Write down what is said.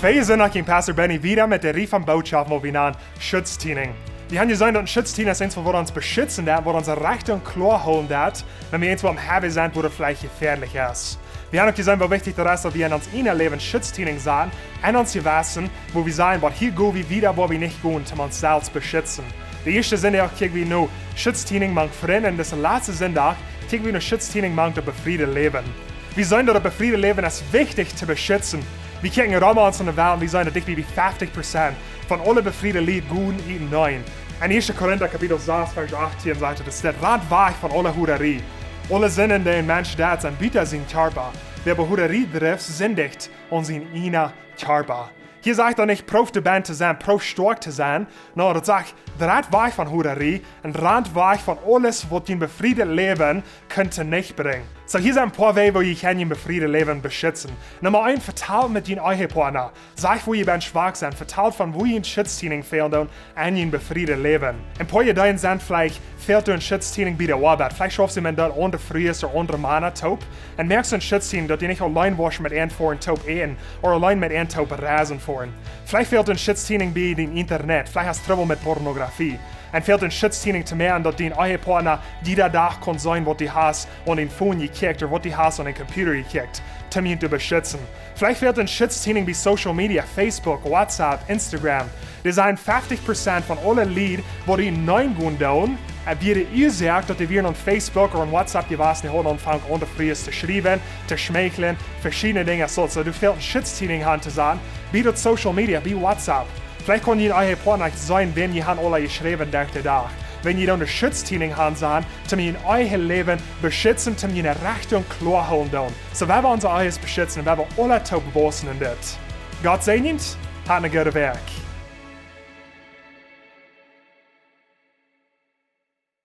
Twee zinnen ging Pastor Benny wieder mit der Rief am Botschaft, wo wir nahen Schutztiening. Die haben gesagt, dass ein Schutztiening ist eins, wo wir uns beschützen, wo wir unsere Rechte und klar holen, wenn wir eins, wo am Heavy sind, wo das vielleicht gefährlich ist. Wir haben auch gesagt, wie wichtig das ist, dass wir in uns Leben Schutztiening sein, in uns wissen, wo wir sagen, hier gehen wir wieder, wo wir nicht gehen, um uns selbst beschützen. Die erste Sünde auch kriegen wir nur Schutztiening macht Frieden, und das letzte Sünde auch kriegen wir nur Schutztiening macht ein befriedetes Leben. Wir sagen, dass ein befriedetes Leben ist wichtig zu beschützen. Wir kriegen uns in der Welt und wir sagen, dass wie 50% von allen befriedeten Leben gut und nein. In 1. Korinther Kapitel 6, Vers 18 sagt das der Rand weich von aller Huderie. Alle Sinnen, die in Menschen da sind, bieten sind charba. Wer bei Huderie trifft, sündigt und sind ihnen charba. Hier sagt er nicht, prof de Band zu sein, prof stark zu sein, sondern er sagt, der Rand weich von Huderie, ein Rand weich von alles, was den befriedeten Leben könnte nicht bringen. So hier sind ein paar Wege, wo ich ein befriedetes Leben beschützen. Nummer 1, vertraut mit den Partner. Sagt, wo ihr beim schwach seid, vertraut von wo ihr ein Schutztiening fehlt und ein befriedetes Leben. Ein paar Ideen sind vielleicht, fehlt du ein Schutztiening bei der Arbeit. Vielleicht schaffst du mit dort andere Frühes oder andere Männer taub. Und merkst du ein Schutztiening, dass du nicht allein warst mit einem vor taub ehen oder allein mit einem taub rasen fahren. Vielleicht fehlt du ein Schutztiening bei dem Internet. Vielleicht hast du Trouble mit Pornografie. En fehlt ein Schutztiening zu mehr, dass dein Ehepartner jeder Tag kann sein, was du hast und den Phone gekickt oder was du hast und den Computer gekickt, um ihn zu beschützen. Vielleicht fehlt ein Schutztiening bei Social Media, Facebook, WhatsApp, Instagram. Das sind 50% von allen Leuten, wo die nein gehen tun, wie ihr sagt, dass wir auf Facebook oder auf WhatsApp gewesen haben, anfangen, unter Fries zu schreiben, zu schmeicheln, verschiedene Dinge so. So, du fehlt ein Schutztiening an zu sagen, wie auf Social Media, wie WhatsApp. Vielleicht kann ihr euer Partner sein, wenn ihr alle geschrieben durch den Tag. Wenn ihr eine Schutztiening habt, um ihr euer Leben beschützen, um ihr Rechte und klar holen. So, wenn wir unser Eis beschützen, werden wir alle taub bosen in das. Gott segnet, hat eine gute Werk.